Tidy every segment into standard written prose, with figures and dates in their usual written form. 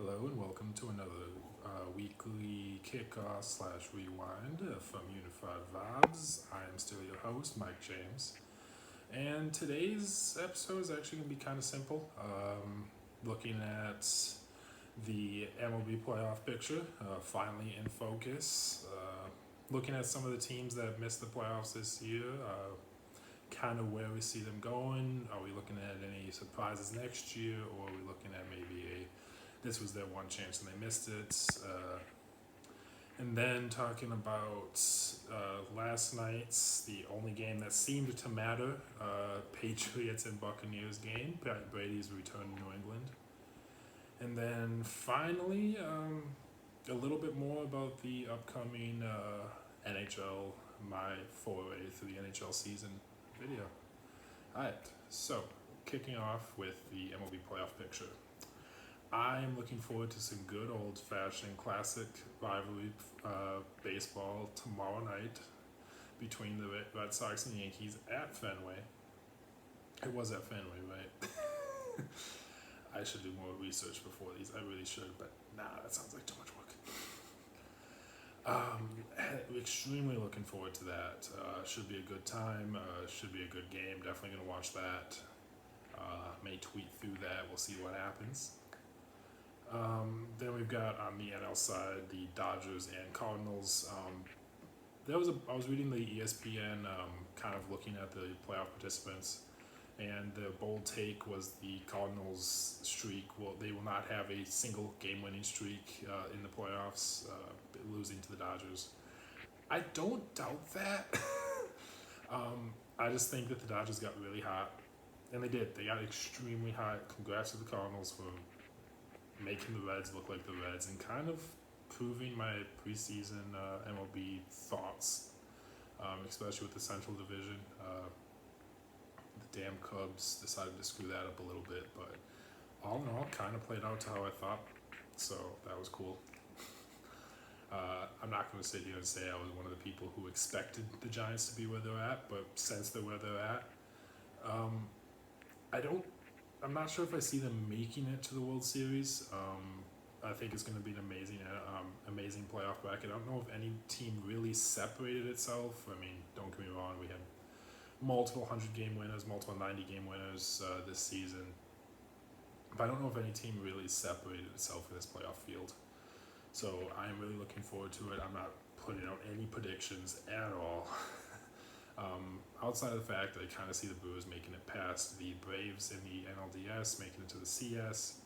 Hello and welcome to another weekly kickoff slash rewind from Unified Vibes. I am still your host, Mike James, and today's episode is actually going to be kind of simple. Looking at the MLB playoff picture, finally in focus. Looking at some of the teams that have missed the playoffs this year, kind of where we see them going. Are we looking at any surprises next year, or are we looking at maybe this was their one chance and they missed it? And then talking about last night's, the only game that seemed to matter, Patriots and Buccaneers game, Brady's return to New England. And then finally, a little bit more about the upcoming NHL My foray through the NHL season video. Alright, so kicking off with the MLB playoff picture. I'm looking forward to some good old-fashioned classic rivalry baseball tomorrow night between the Red Sox and Yankees at Fenway. It was at Fenway, right? I should do more research before these. I really should, but that sounds like too much work. Extremely looking forward to that. Should be a good time. Should be a good game. Definitely going to watch that. May tweet through that. We'll see what happens. Then we've got on the NL side the Dodgers and Cardinals. I was reading the ESPN, kind of looking at the playoff participants, and the bold take was the Cardinals streak. Well, they will not have a single game-winning streak in the playoffs, losing to the Dodgers. I don't doubt that. I just think that the Dodgers got really hot, and they did. They got extremely hot. Congrats to the Cardinals for making the Reds look like the Reds and kind of proving my preseason MLB thoughts, especially with the Central Division. The damn Cubs decided to screw that up a little bit, but all in all, kind of played out to how I thought, so that was cool. I'm not going to sit here and say I was one of the people who expected the Giants to be where they're at, but since they're where they're at, I'm not sure if I see them making it to the World Series. I think it's going to be an amazing playoff bracket. I don't know if any team really separated itself. I mean, don't get me wrong, we had multiple 100-game winners, multiple 90-game winners this season. But I don't know if any team really separated itself in this playoff field. So I'm really looking forward to it. I'm not putting out any predictions at all. Outside of the fact that I kind of see the Brewers making it past the Braves in the NLDS, making it to the CS.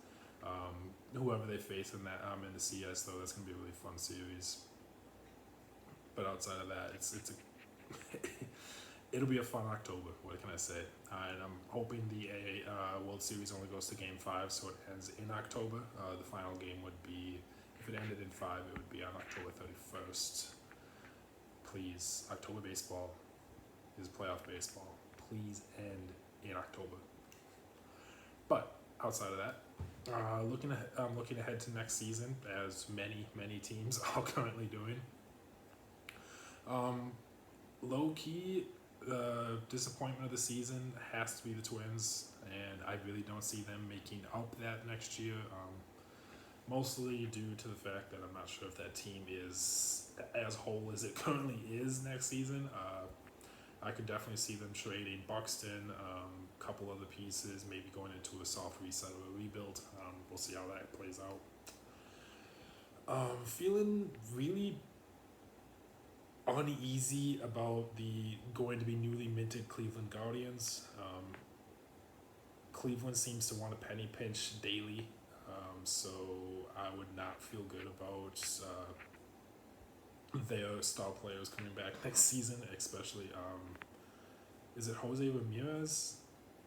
Whoever they face in that in the CS, though, that's going to be a really fun series. But outside of that, it'll be a fun October. What can I say? And I'm hoping the World Series only goes to Game 5, so it ends in October. The final game would be, if it ended in 5, it would be on October 31st. Please, October baseball is playoff baseball. Please end in October. But outside of that, looking ahead to next season, as many teams are currently doing. Low key, the disappointment of the season has to be the Twins, and I really don't see them making up that next year. Mostly due to the fact that I'm not sure if that team is as whole as it currently is next season. I could definitely see them trading Buxton, a couple other pieces, maybe going into a soft reset or a rebuild. We'll see how that plays out. Feeling really uneasy about the going to be newly minted Cleveland Guardians. Cleveland seems to want to penny pinch daily, so I would not feel good about their star players coming back next season, especially, is it Jose Ramirez?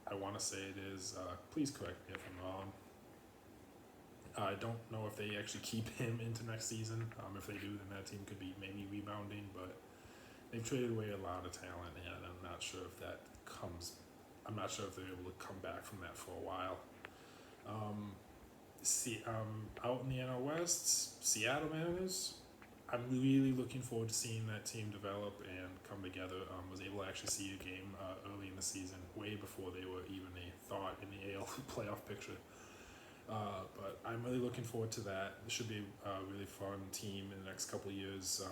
I want to say it is. Please correct me if I'm wrong. I don't know if they actually keep him into next season. If they do, then that team could be maybe rebounding, but they've traded away a lot of talent, and I'm not sure if that I'm not sure if they're able to come back from that for a while. Out in the NL West, Seattle Mariners, I'm really looking forward to seeing that team develop and come together. Was able to actually see a game early in the season, way before they were even a thought in the AL playoff picture. But I'm really looking forward to that. It should be a really fun team in the next couple of years,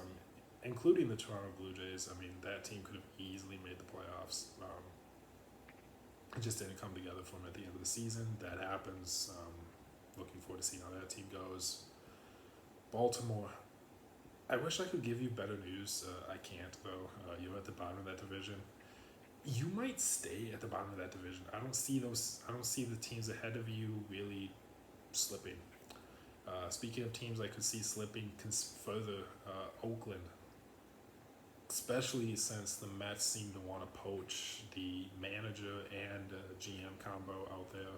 including the Toronto Blue Jays. I mean, that team could have easily made the playoffs. It just didn't come together for them at the end of the season. That happens. Looking forward to seeing how that team goes. Baltimore. I wish I could give you better news. I can't, though. You're at the bottom of that division. You might stay at the bottom of that division. I don't see the teams ahead of you really slipping. Speaking of teams I could see slipping further, Oakland, especially since the Mets seem to want to poach the manager and GM combo out there.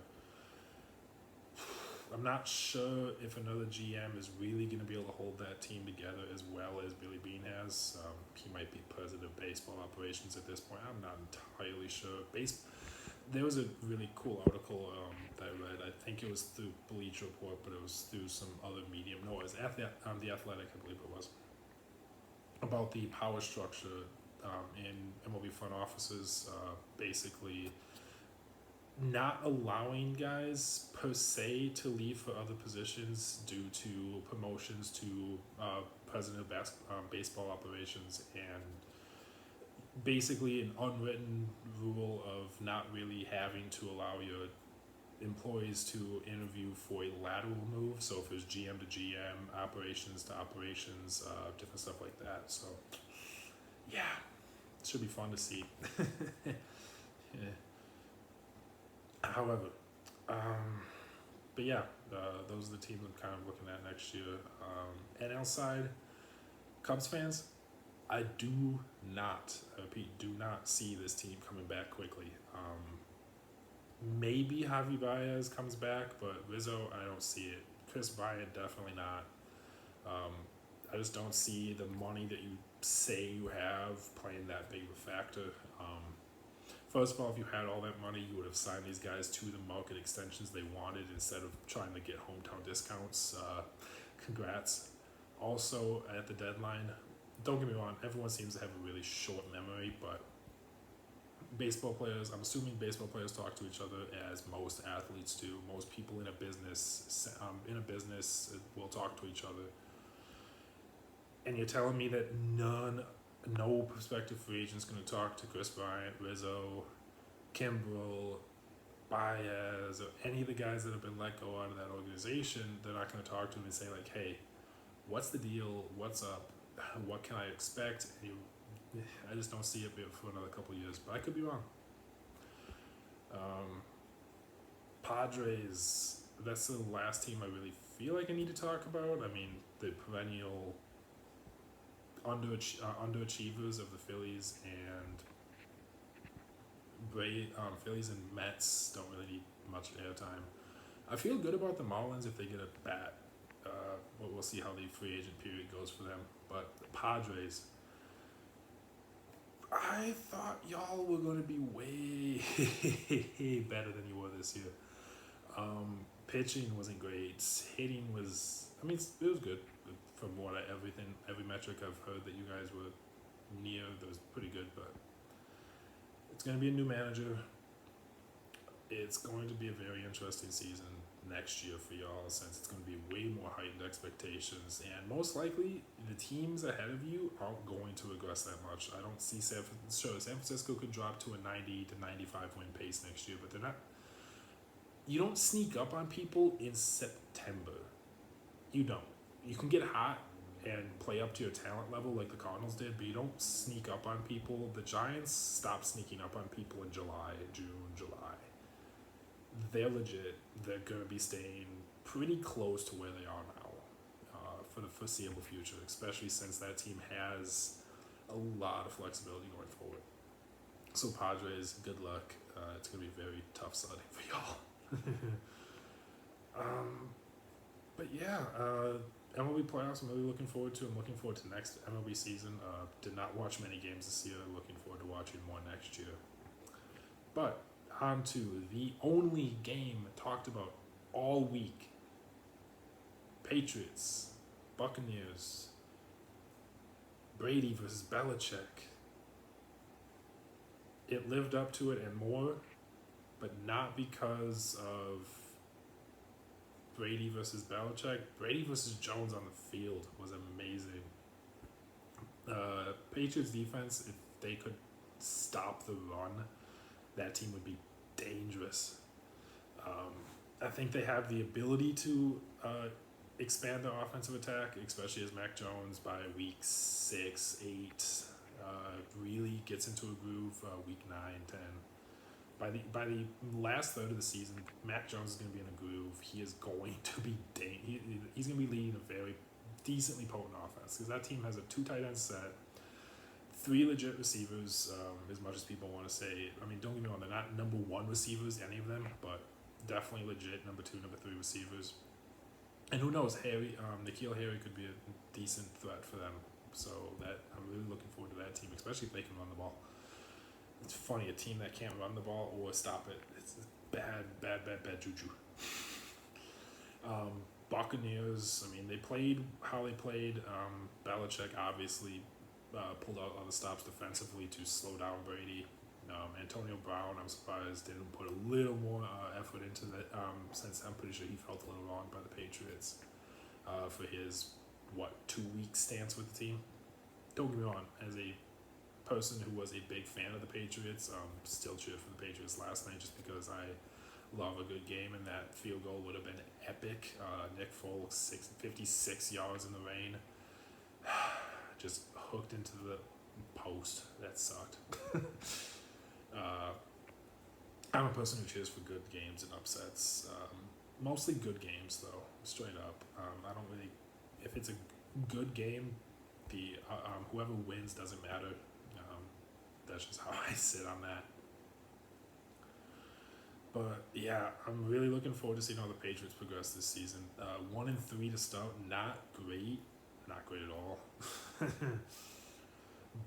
I'm not sure if another GM is really going to be able to hold that team together as well as Billy Beane has. He might be president of baseball operations at this point. I'm not entirely sure. There was a really cool article that I read. I think it was through Bleacher Report, but it was through some other medium. No, it was The Athletic, I believe it was, about the power structure in MLB front offices, basically not allowing guys per se to leave for other positions due to promotions to president of baseball operations, and basically an unwritten rule of not really having to allow your employees to interview for a lateral move. So if it's GM to GM, operations to operations, different stuff like that. So yeah, it should be fun to see. Yeah. However, but yeah, those are the teams I'm kind of looking at next year. NL side, Cubs fans, I do not, I repeat, do not see this team coming back quickly. Maybe Javi Baez comes back, but Rizzo, I don't see it. Chris Bryant, definitely not. I just don't see the money that you say you have playing that big of a factor. First of all, if you had all that money, you would have signed these guys to the market extensions they wanted instead of trying to get hometown discounts. Congrats. Also, at the deadline, don't get me wrong, everyone seems to have a really short memory, but baseball players, I'm assuming baseball players talk to each other as most athletes do. Most people in a business will talk to each other. And you're telling me that no prospective free agent's going to talk to Chris Bryant, Rizzo, Kimbrel, Baez, or any of the guys that have been let go out of that organization. They're not going to talk to him and say, like, hey, what's the deal? What's up? What can I expect? I just don't see it for another couple of years, but I could be wrong. Padres, that's the last team I really feel like I need to talk about. I mean, the perennial underachievers of the Phillies and Phillies and Mets don't really need much airtime. I feel good about the Marlins if they get a bat. We'll see how the free agent period goes for them. But the Padres, I thought y'all were going to be way better than you were this year. Pitching wasn't great. Hitting was, I mean, it was good. From every metric I've heard that you guys were near, that was pretty good, but it's going to be a new manager. It's going to be a very interesting season next year for y'all, since it's going to be way more heightened expectations, and most likely the teams ahead of you aren't going to regress that much. I don't see San Francisco could drop to a 90 to 95 win pace next year, but they're not. You don't sneak up on people in September. You don't. You can get hot and play up to your talent level like the Cardinals did, but you don't sneak up on people. The Giants stopped sneaking up on people in June, July. They're legit. They're going to be staying pretty close to where they are now for the foreseeable future, especially since that team has a lot of flexibility going forward. So Padres, good luck. It's going to be very tough sledding for y'all. But yeah, MLB playoffs I'm really looking forward to. I'm looking forward to next MLB season. Did not watch many games this year. Looking forward to watching more next year. But on to the only game talked about all week. Patriots, Buccaneers, Brady versus Belichick. It lived up to it and more, but not because of Brady versus Belichick. Brady versus Jones on the field was amazing. Patriots defense, if they could stop the run, that team would be dangerous. I think they have the ability to expand their offensive attack, especially as Mac Jones by week 6, 8 really gets into a groove. Week 9, 10. By the last third of the season, Mac Jones is going to be in a groove. He is going to be he's going to be leading a very decently potent offense because that team has a 2 tight end set, 3 legit receivers. As much as people want to say, I mean, don't get me wrong, they're not number 1 receivers, any of them, but definitely legit number 2, number 3 receivers. And who knows, N'Keal Harry could be a decent threat for them. So that I'm really looking forward to that team, especially if they can run the ball. It's funny, a team that can't run the ball or stop it, it's bad juju. Buccaneers, I mean, they played how they played. Belichick obviously pulled out other stops defensively to slow down Brady. Antonio Brown, I'm surprised, didn't put a little more effort into that, since I'm pretty sure he felt a little wronged by the Patriots for his, 2-week stance with the team. Don't get me wrong, as a person who was a big fan of the Patriots, still cheered for the Patriots last night just because I love a good game, and that field goal would have been epic. Nick Foles, 56 yards in the rain, just hooked into the post. That sucked. I'm a person who cheers for good games and upsets. Mostly good games, though, straight up. I don't really... If it's a good game, the whoever wins doesn't matter. That's just how I sit on that. But yeah, I'm really looking forward to seeing how the Patriots progress this season. 1-3 to start, not great at all.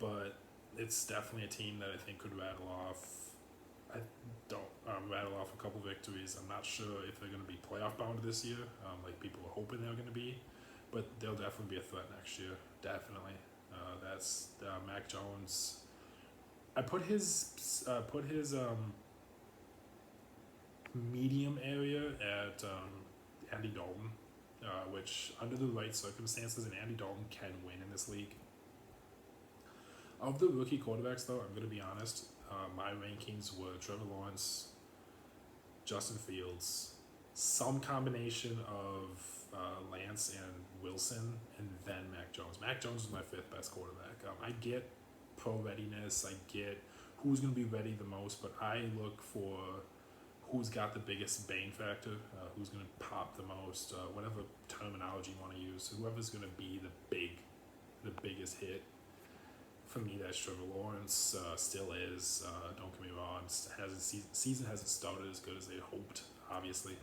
But it's definitely a team that I think could rattle off. I don't rattle off a couple victories. I'm not sure if they're going to be playoff bound this year, like people were hoping they were going to be, but they'll definitely be a threat next year. Definitely. That's Mac Jones. I put his medium area at Andy Dalton, which under the right circumstances, and Andy Dalton can win in this league. Of the rookie quarterbacks, though, I'm going to be honest, my rankings were Trevor Lawrence, Justin Fields, some combination of Lance and Wilson, and then Mac Jones. Mac Jones is my 5th best quarterback. I get pro readiness, I get who's going to be ready the most, but I look for who's got the biggest bang factor, who's going to pop the most, whatever terminology you want to use, whoever's going to be the biggest hit. For me, that's Trevor Lawrence, still is. Don't get me wrong, season hasn't started as good as they hoped, obviously,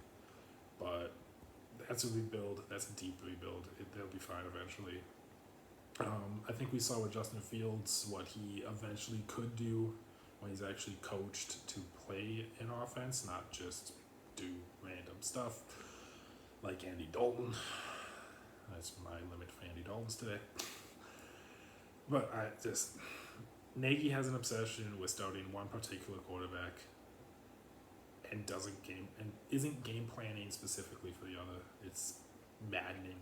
but that's a rebuild. That's a deep rebuild. They'll be fine eventually. I think we saw with Justin Fields what he eventually could do when he's actually coached to play an offense, not just do random stuff like Andy Dalton. That's my limit for Andy Dalton's today. But Nagy has an obsession with starting one particular quarterback and isn't game planning specifically for the other. It's maddening.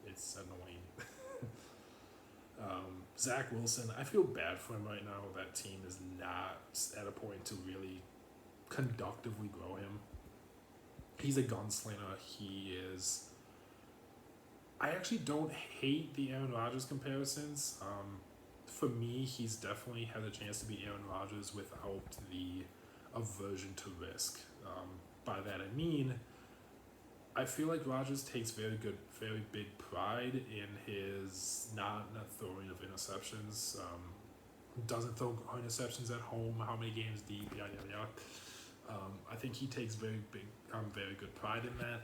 It's annoying. Zach Wilson, I feel bad for him right now. That team is not at a point to really conductively grow him. He's a gunslinger. He is... I actually don't hate the Aaron Rodgers comparisons. For me, he's definitely had a chance to be Aaron Rodgers without the aversion to risk. By that I mean, I feel like Rodgers takes very big pride in his not throwing of interceptions. Doesn't throw interceptions at home. How many games deep? Yada yada yada. I think he takes very good pride in that.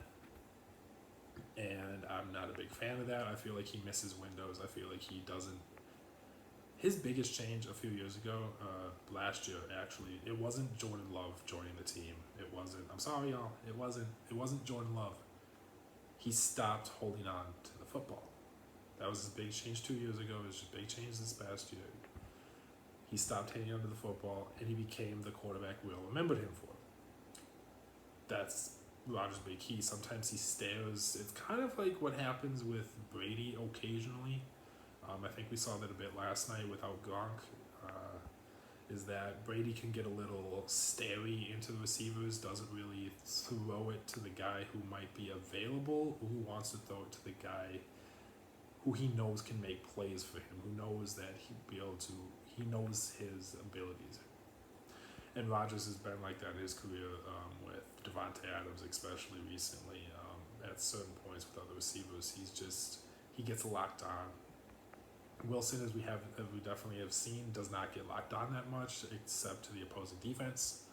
And I'm not a big fan of that. I feel like he misses windows. I feel like he doesn't... His biggest change a few years ago, last year actually, it wasn't Jordan Love joining the team. It wasn't... I'm sorry, y'all. It wasn't Jordan Love. He stopped holding on to the football. That was his big change 2 years ago. It was just big change this past year. He stopped hanging onto the football, and he became the quarterback we all remembered him for. That's Rodgers big key. Sometimes he stares. It's kind of like what happens with Brady occasionally. I think we saw that a bit last night without Gronk. Is that Brady can get a little starey into the receivers, doesn't really throw it to the guy who might be available, who wants to throw it to the guy who he knows can make plays for him, who knows that he knows his abilities. And Rodgers has been like that in his career with Devontae Adams, especially recently. At certain points with other receivers, he gets locked on. Wilson, as we definitely have seen, does not get locked on that much, except to the opposing defense.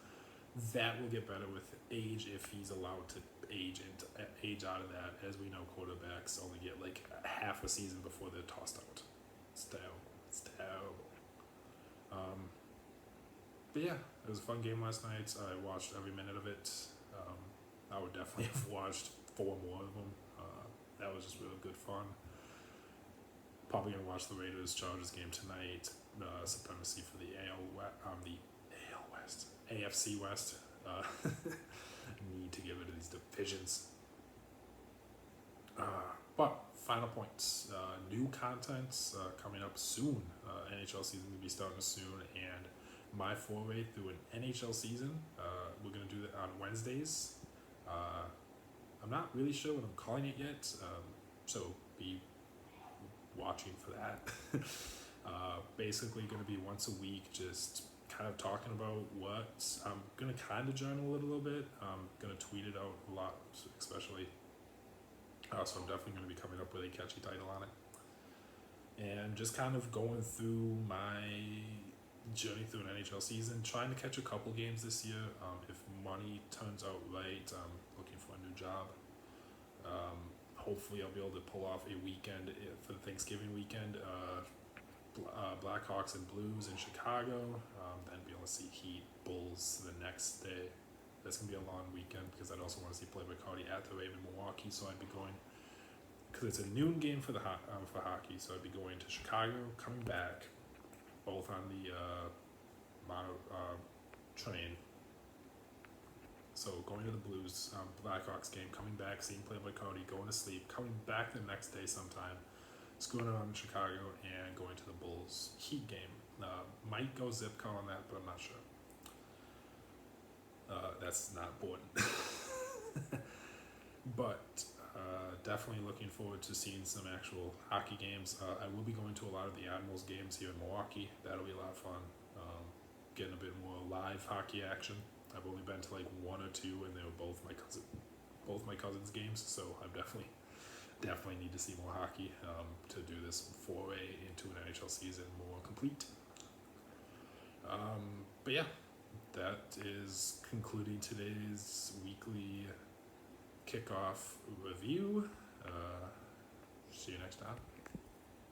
That will get better with age if he's allowed to age out of that. As we know, quarterbacks only get like half a season before they're tossed out. It's terrible. But yeah, it was a fun game last night. I watched every minute of it. I would definitely have watched 4 more of them. That was just really good fun. Probably gonna watch the Raiders Chargers game tonight. Supremacy for the AFC West. Need to get rid of these divisions. But final points. New content coming up soon. NHL season will be starting soon, and my foray through an NHL season. We're gonna do that on Wednesdays. I'm not really sure what I'm calling it yet, so be watching for that. Basically going to be once a week, just kind of talking about what I'm going to kind of journal it a little bit. I'm going to tweet it out a lot, especially. So I'm definitely going to be coming up with a catchy title on it. And just kind of going through my journey through an NHL season, trying to catch a couple games this year. If money turns out right, I'm looking for a new job. Hopefully I'll be able to pull off a weekend for the Thanksgiving weekend, Blackhawks and Blues in Chicago, then be able to see Heat, Bulls the next day. That's going to be a long weekend because I'd also want to see Playboy Cardi at the Raven Milwaukee, so I'd be going, because it's a noon game for hockey, so I'd be going to Chicago, coming back, both on the train. So going to the Blues, Blackhawks game, coming back, seeing Playboy Cardi, going to sleep, coming back the next day sometime, screwing around in Chicago, and going to the Bulls Heat game. Might go zip call on that, but I'm not sure. That's not important. But definitely looking forward to seeing some actual hockey games. I will be going to a lot of the Admirals games here in Milwaukee. That'll be a lot of fun. Getting a bit more live hockey action. I've only been to like 1 or 2, and they were both my cousins' games. So I definitely need to see more hockey to do this foray into an NHL season more complete. But yeah, that is concluding today's weekly kickoff review. See you next time.